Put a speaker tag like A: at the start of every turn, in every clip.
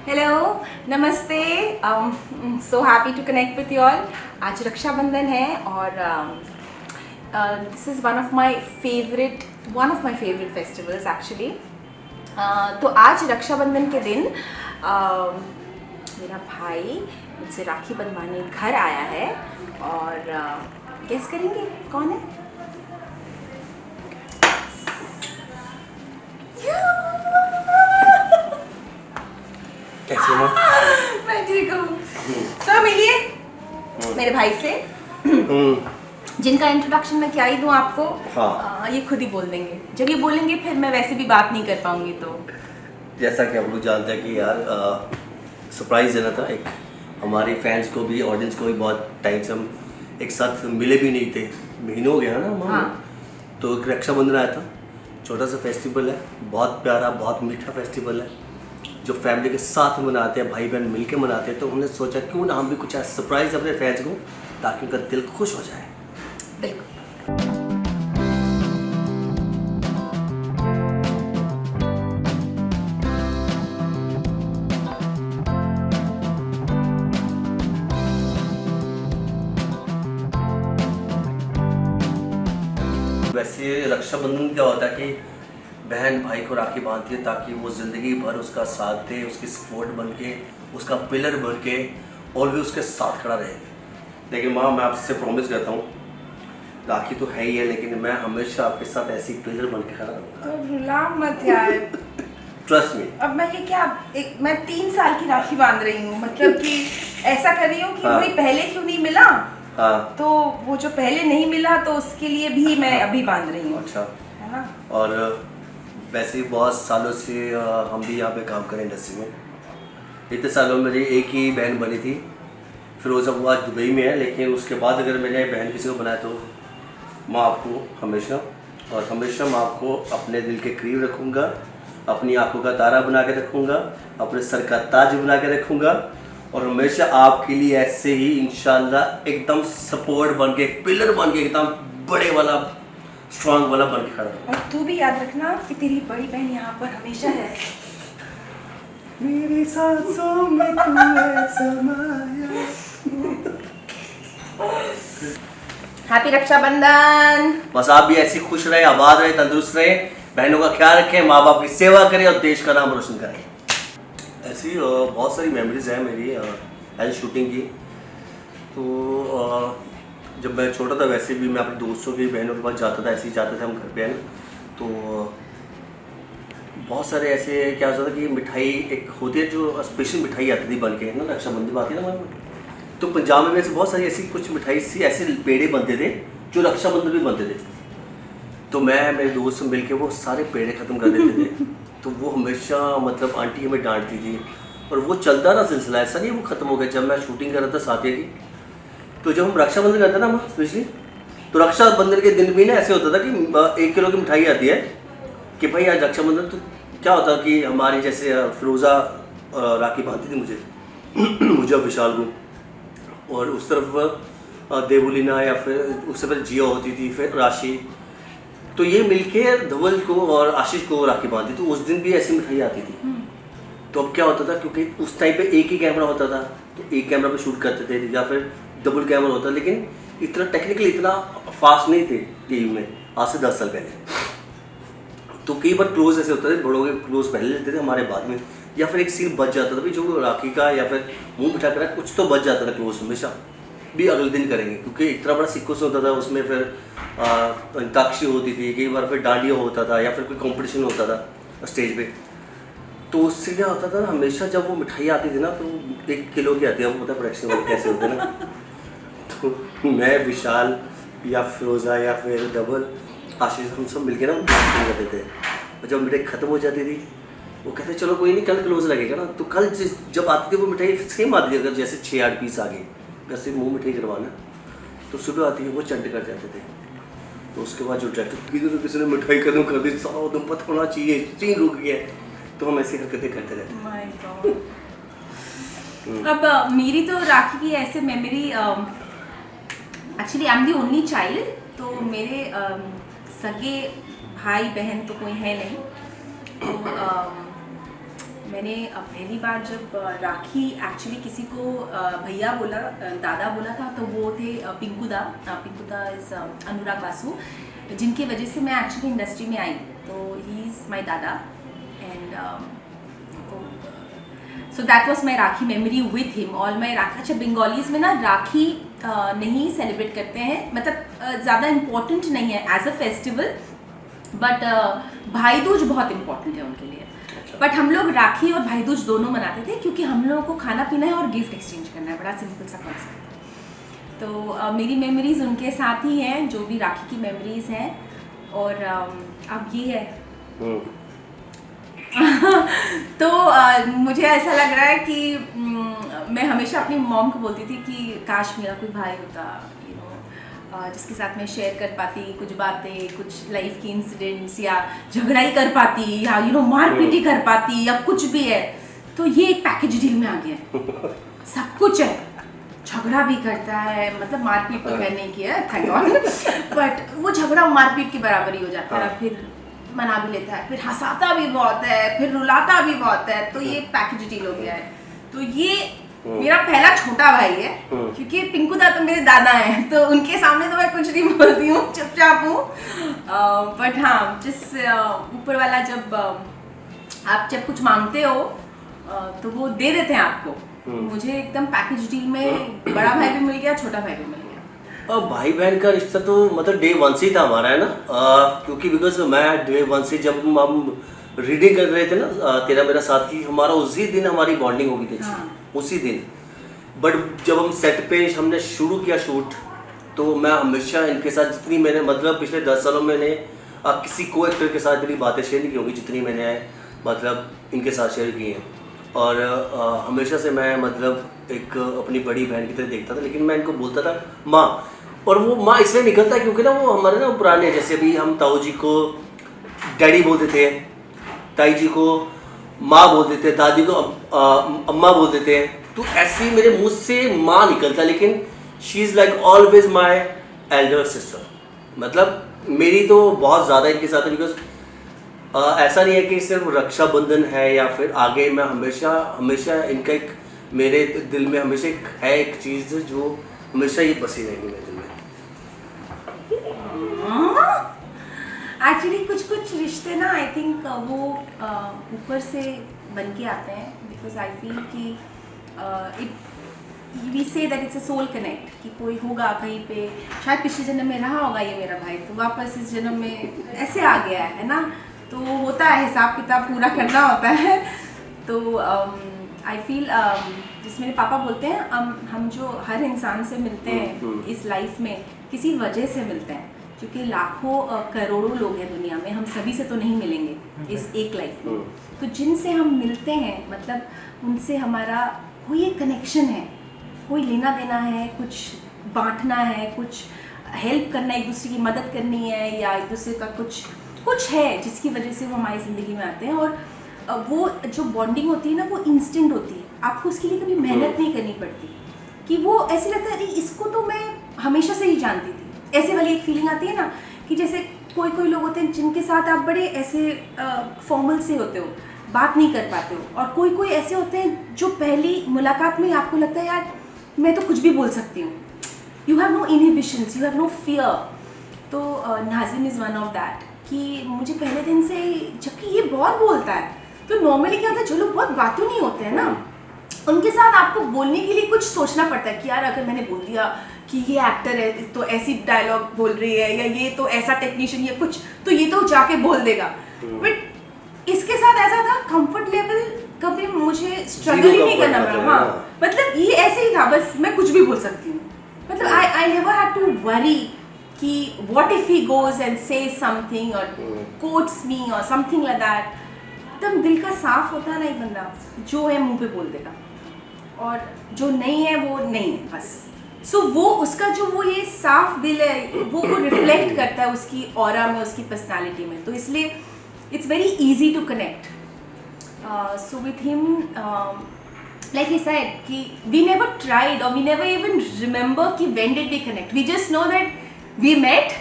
A: Hello, नमस्ते। So happy to connect with you all. आज रक्षाबंधन है और this is one of my favourite festivals actually. तो आज रक्षाबंधन के दिन मेरा भाई मुझसे राखी बंधवाने घर आया है और गेस करेंगे कौन है?
B: कैसे हो?
A: मैं ठीक हूँ। सर मिलिए मेरे भाई से, जिनका इंट्रोडक्शन मैं क्या ही दूँ आपको।
B: हाँ।
A: ये खुद ही बोल देंगे। जब ये बोलेंगे फिर मैं वैसे भी बात नहीं कर पाऊंगी। तो
B: जैसा कि आप लोग जानते हैं कि यार सरप्राइज देना था एक हमारे फैंस को भी, ऑडियंस को भी। बहुत टाइम से हम एक साथ मिले भी नहीं थे, महीनों हो गया ना हम।
A: हाँ।
B: तो एक रक्षाबंधन आया था, छोटा सा फेस्टिवल है, बहुत प्यारा, बहुत मीठा फेस्टिवल है जो फैमिली के साथ मनाते हैं, भाई बहन मिलके मनाते हैं। तो हमने सोचा क्यों ना हम भी कुछ सरप्राइज अपने फैंस को, ताकि उनका दिल खुश हो जाए।
A: बिल्कुल।
B: वैसे रक्षाबंधन क्या होता है कि बहन भाई को राखी बांधती है ताकि वो ज़िंदगी भर उसका साथ दे, उसकी सपोर्ट बन के, उसका पिलर बन के और भी उसके साथ खड़ा रहे। लेकिन माँ, मैं आपसे प्रॉमिस करता हूँ, राखी तो है ही है, लेकिन मैं हमेशा आपके साथ ऐसी पिलर बन के खड़ा रहूँगा।
A: तो रुला मत यार।
B: Trust me.
A: अब मैं ये क्या, मैं 3 साल की राखी बांध रही हूँ, मतलब कि ऐसा कर रही हूँ कि
B: हाँ।
A: वही पहले क्यों नहीं मिला।
B: हाँ।
A: तो वो जो पहले नहीं मिला तो उसके लिए भी मैं अभी बांध रही हूँ।
B: अच्छा।
A: है ना।
B: और वैसे ही बहुत सालों से हम भी यहाँ पे काम करें इंडस्ट्री में। इतने सालों में मेरी एक ही बहन बनी थी, फिर वो जब वो आज दुबई में है। लेकिन उसके बाद अगर मैंने बहन किसी को बनाया तो मैं आपको हमेशा और हमेशा मैं आपको अपने दिल के करीब रखूँगा, अपनी आंखों का तारा बना के रखूँगा, अपने सर का ताज बना के रखूँगा और हमेशा आपके लिए ऐसे ही इंशाल्लाह एकदम सपोर्ट बन के, पिलर बन के, एकदम बड़े वाला, स्ट्रांग वाला बन के खड़ा रहूँगा।
A: और तू भी याद रखना कि तेरी बड़ी बहन यहाँ पर हमेशा है।
B: मेरी सांसों में तू है समाया।
A: हैप्पी रक्षाबंधन।
B: बस आप भी ऐसी खुश रहे, आबाद रहे, तंदुरुस्त रहे, बहनों का ख्याल रखें, माँ बाप की सेवा करें और देश का नाम रोशन करें। ऐसी बहुत सारी मेमोरीज हैं मेरी एज शूटिंग की। तो जब मैं छोटा था वैसे भी मैं अपने दोस्तों की, बहनों के पास जाता था, ऐसे ही जाते थे हम घर पे, है ना। तो बहुत सारे ऐसे क्या होता था कि मिठाई एक होती है जो स्पेशल मिठाई आती थी बन के, है ना, रक्षाबंधन में आती है ना हमारे में। तो पंजाब में वैसे बहुत सारी ऐसी कुछ मिठाई सी, ऐसे पेड़े बनते थे जो रक्षाबंधन भी बनते थे। तो मैं मेरे दोस्त मिल के वो सारे पेड़े ख़त्म कर देते थे। तो वो हमेशा, मतलब आंटी हमें डांटती थी और वो चलता रहा सिलसिला, ऐसा नहीं वो ख़त्म हो गया। जब मैं शूटिंग कर रहा था साथिया की, तो जब हम रक्षाबंधन करते ना स्पेशली, तो रक्षाबंधन के दिन भी ना ऐसे होता था कि 1 किलो की मिठाई आती है कि भाई आज रक्षाबंधन। तो क्या होता कि हमारी जैसे फिरोज़ा राखी बांधती थी मुझे मुझे विशाल को, और उस तरफ देवुलीना या फिर उससे पहले जिया होती थी, फिर राशि। तो ये मिलके धवल को और आशीष को राखी बांधी। तो उस दिन भी ऐसी मिठाई आती थी। तो अब क्या होता था, क्योंकि उस टाइम पे एक ही कैमरा होता था, तो एक कैमरा पे शूट करते थे या फिर डबल कैमरा होता, लेकिन इतना टेक्निकली इतना फास्ट नहीं थे टीवी में आज से 10 साल पहले। तो कई बार क्लोज ऐसे होता था, बड़ों के क्लोज पहले लेते थे, हमारे बाद में, या फिर एक सीन बच जाता था भाई जो राखी का, या फिर मुँह मिठा करा कुछ तो बच जाता था क्लोज, हमेशा भी अगले दिन करेंगे, क्योंकि इतना बड़ा सीक्वेंस होता था उसमें। फिर अंताक्षरी होती थी, कई बार फिर डांडिया होता था या फिर कोई कंपटीशन होता था स्टेज पे। तो उससे क्या होता था ना, हमेशा जब वो मिठाई आती थी ना, तो 1 किलो की आती है, आपको पता है प्रोडक्शन वाले कैसे होते हैं ना। तो मैं, विशाल या फिरोज़ा या फिर डबल, आशीष, हम सब मिलके ना करते थे। और जब मिठाई ख़त्म हो जाती थी, वो कहते चलो कोई नहीं, कल क्लोज लगेगा ना। तो कल जब आती थी वो मिठाई सेम आती थी, अगर जैसे 6-8 पीस आ गए, वैसे मुँह मिठाई करवाना, तो सुबह आती है वो चंड कर जाते थे। तो उसके बाद जो डायरेक्टर तो किसी ने मिठाई खत्म कर दी, सारा दम पता होना चाहिए, सीन रुक गया। तो हम ऐसी हरकतें करते रहते हैं।
A: My God. अब मेरी तो राखी की ऐसे memory, actually I am the only child, तो मेरे सगे भाई बहन तो कोई है नहीं। तो मैंने पहली बार जब राखी एक्चुअली किसी को भैया बोला, दादा बोला था, तो वो थे पिंकू दा इज़ अनुराग बासु, जिनकी वजह से मैं एक्चुअली इंडस्ट्री में आई। तो ही is my dada and so that was my Rakhi memory with him. All my Rakhi, अच्छा बंगालीज़ में ना राखी नहीं सेलिब्रेट करते हैं, मतलब ज़्यादा इम्पोर्टेंट नहीं है एज अ फेस्टिवल, बट भाई दूज बहुत इम्पोर्टेंट है उनके लिए। बट हम लोग राखी और भाई दूज दोनों मनाते थे क्योंकि हम लोगों को खाना पीना है और गिफ्ट एक्सचेंज करना है, बड़ा सिंपल सा कॉन्सेप्ट। तो मेरी मेमोरीज उनके साथ ही हैं, जो भी राखी की मेमोरीज हैं। और अब ये है तो मुझे ऐसा लग रहा है कि मैं हमेशा अपनी मॉम को बोलती थी कि काश मेरा कोई भाई होता, जिसके साथ मैं शेयर कर पाती कुछ बातें, कुछ लाइफ की इंसिडेंट्स, या झगड़ा ही कर पाती, या मारपीट ही कर पाती, या कुछ भी है। तो ये एक पैकेज डील में आ गया है, सब कुछ है, झगड़ा भी करता है, मतलब मारपीट तो मैंने नहीं किया थैंक गॉड, बट वो झगड़ा मारपीट के बराबर ही हो जाता है, फिर मना भी लेता है, फिर हंसाता भी बहुत है, फिर रुलाता भी बहुत है। तो ये पैकेज डील हो गया है। तो ये मेरा पहला छोटा भाई है, क्योंकि पिंकू दा तो मेरे दादा हैं, तो उनके सामने तो मैं कुछ नहीं बोलती हूँ, चुपचाप हूँ। बट हाँ, जिस ऊपर वाला जब आप जब कुछ मांगते हो तो वो दे देते हैं आपको। मुझे एकदम पैकेज डील में बड़ा भाई भी मिल गया, छोटा भाई भी मिल गया।
B: भाई बहन का रिश्ता तो मतलब डे वन से ही था हमारा, है ना। क्योंकि बिकॉज मैं डे वन से जब हम रीडिंग कर रहे थे ना तेरा मेरा साथ की, हमारा उसी दिन हमारी बॉन्डिंग हो गई थी। हाँ। उसी दिन। बट जब हम सेट पे हमने शुरू किया शूट, तो मैं हमेशा इनके साथ जितनी मैंने मतलब पिछले 10 सालों में मैंने किसी को एक्टर के साथ इतनी बातें शेयर नहीं की होंगी जितनी मैंने मतलब इनके साथ शेयर की हैं। और हमेशा से मैं मतलब एक अपनी बड़ी बहन की तरह देखता था, लेकिन मैं इनको बोलता था माँ, और वो माँ इसलिए निकलता है क्योंकि ना वो हमारे ना पुराने, जैसे अभी हम ताऊ जी को डैडी बोलते थे, ताई जी को माँ बोलते थे, दादी को अम्मा बोलते थे, तो ऐसे मेरे मुंह से माँ निकलता, लेकिन she is like always my elder sister. मतलब मेरी तो बहुत ज़्यादा इनके साथ है, बिकॉज ऐसा नहीं है कि सिर्फ रक्षाबंधन है या फिर आगे, मैं हमेशा इनका एक मेरे दिल में हमेशा एक है एक चीज़ जो हमेशा ये बसी रहेगी मेरे दिल में।
A: एक्चुअली कुछ रिश्ते ना आई थिंक वो ऊपर से बन के आते हैं, बिकॉज आई फील कि we say that it's a soul connect, कि कोई होगा कहीं पे, शायद पिछले जन्म में रहा होगा ये मेरा भाई, तो वापस इस जन्म में ऐसे आ गया है ना। तो होता है, हिसाब किताब पूरा करना होता है। तो आई फील जिस मेरे पापा बोलते हैं, हम जो हर इंसान से मिलते हैं इस लाइफ में किसी वजह से मिलते हैं, क्योंकि लाखों करोड़ों लोग हैं दुनिया में, हम सभी से तो नहीं मिलेंगे इस एक लाइफ में। तो जिनसे हम मिलते हैं मतलब उनसे हमारा कोई एक कनेक्शन है, कोई लेना देना है, कुछ बांटना है, कुछ हेल्प करना, एक दूसरे की मदद करनी है, या एक दूसरे का कुछ है जिसकी वजह से वो हमारी ज़िंदगी में आते हैं। और वो जो बॉन्डिंग होती है ना, वो इंस्टेंट होती है, आपको उसके लिए कभी मेहनत नहीं करनी पड़ती, कि वो ऐसे लगता है इसको तो मैं हमेशा से ही जानती थी। ऐसे वाली एक फीलिंग आती है ना, कि जैसे कोई लोग होते हैं जिनके साथ आप बड़े ऐसे फॉर्मल से होते हो, बात नहीं कर पाते हो, और कोई ऐसे होते हैं जो पहली मुलाकात में आपको लगता है यार मैं तो कुछ भी बोल सकती हूँ, you have no inhibitions, you have no fear. तो Nazim is one of that, कि मुझे पहले दिन से, जबकि ये बहुत बोलता है, तो नॉर्मली क्या होता है, जो लोग बहुत बातों नहीं होते हैं ना, उनके साथ आपको बोलने के लिए कुछ सोचना पड़ता है कि यार अगर मैंने बोल दिया कि ये एक्टर है तो ऐसी डायलॉग बोल रही है, या ये तो ऐसा टेक्नीशियन या कुछ, तो ये तो जाके बोल देगा। बट इसके साथ ऐसा था, कंफर्ट लेवल कभी मुझे स्ट्रगल ही नहीं करना पड़ा। हाँ, मतलब ये ऐसे ही था, बस मैं कुछ भी बोल सकती हूँ। मतलब I never had to worry कि what if he goes and say something और कोट्स मी और समथिंग लाइक दैट। एकदम दिल का साफ होता है ना एक बंदा, जो है मुंह पे बोल देगा, और जो नहीं है वो नहीं है बस। सो वो उसका जो वो ये साफ दिल है, वो रिफ्लेक्ट करता है उसकी ऑरा में, उसकी पर्सनालिटी में। तो इसलिए it's very easy to connect. So with him like he said कि we never tried or we never even remember कि when did we connect, we just know that we met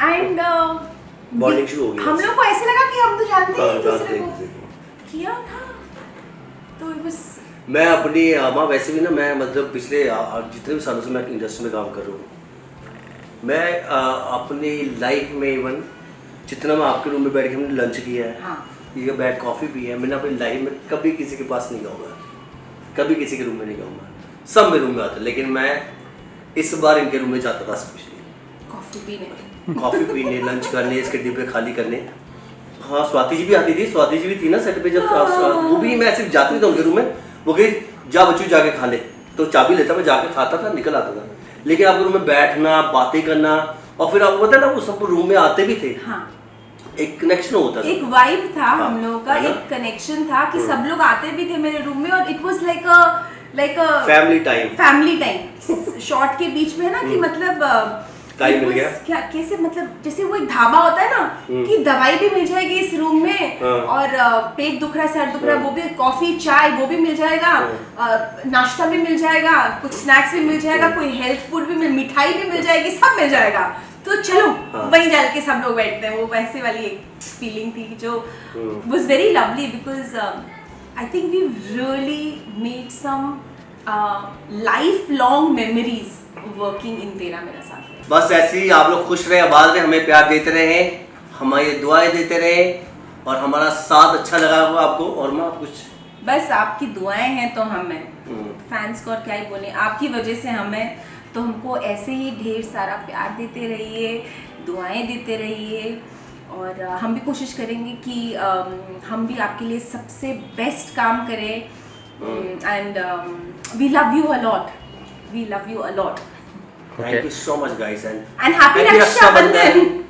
A: and
B: bonding शुरू हो गई।
A: हम लोग को ऐसे लगा कि हम तो जानते हैं एक दूसरे को, किया था तो it was
B: मैं अपनी माँ वैसे भी ना, मैं मतलब पिछले जितने भी सालों से मैं इंडस्ट्री में काम कर रहा हूँ, मैं अपनी लाइफ में इवन जितना मैं आपके रूम में बैठ के हमने लंच किया है,
A: हाँ
B: ये बैठ कॉफ़ी पी है, मैंने अपनी लाइफ में कभी किसी के पास नहीं गाऊंगा, कभी किसी के रूम में नहीं गाऊंगा। सब मेरे रूम में आते, लेकिन मैं इस बार इनके रूम में जाता था स्पेशली कॉफ़ी पीने, लंच करने, इसके डिब्बे खाली करने। हाँ, स्वाति जी भी आती थी, स्वाति जी भी थी ना सेट पे जब, वो भी मैं सिर्फ जाती था उनके रूम में, वो कही जा बच्चू जाके खा ले, तो चाबी लेता, मैं जाके खाता था, निकल आता था। लेकिन आपके रूम में बैठना, बातें करना, और फिर आपको पता है ना, वो सब रूम में आते भी थे,
A: हाँ
B: एक कनेक्शन होता था,
A: एक वाइब था
B: हाँ,
A: हम लोगों का,
B: है ना?
A: एक कनेक्शन था कि सब लोग आते भी थे मेरे रूम में, और it was like a family time. Short के बीच में है ना कि मतलब
B: टाइम मिल गया,
A: क्या कैसे, मतलब जैसे वो एक ढाबा होता है ना कि दवाई भी मिल जाएगी इस रूम में,
B: हाँ।
A: और पेट दुख रहा है, सर दुख रहा है, वो भी, कॉफी चाय वो भी मिल जाएगा, नाश्ता भी मिल जाएगा, कुछ स्नैक्स भी मिल जाएगा, कोई हेल्थ फूड भी मिठाई भी मिल जाएगी, सब मिल जाएगा। तो चलो
B: हाँ।
A: वहीं जाल के सब लोग बैठते हैं। वो वैसे वाली एक फीलिंग थी जो was very lovely because I think we've really made some lifelong memories working in तेरा मेरा साथ।
B: बस ऐसे ही आप लोग खुश रहे, आबाद रहे, हमें प्यार देते रहे, हमारी दुआएं देते रहे, और हमारा साथ अच्छा लगा हो आपको। और मैं कुछ
A: बस आपकी दुआएं हैं तो हम हैं, फैंस को और क्या ही बोले, आपकी वजह से हम हैं, तो हमको ऐसे ही ढेर सारा प्यार देते रहिए, दुआएं देते रहिए, और हम भी कोशिश करेंगे कि हम भी आपके लिए सबसे बेस्ट काम करें। And we love you a lot.
B: Thank you so much guys, and
A: happy Raksha Bandhan.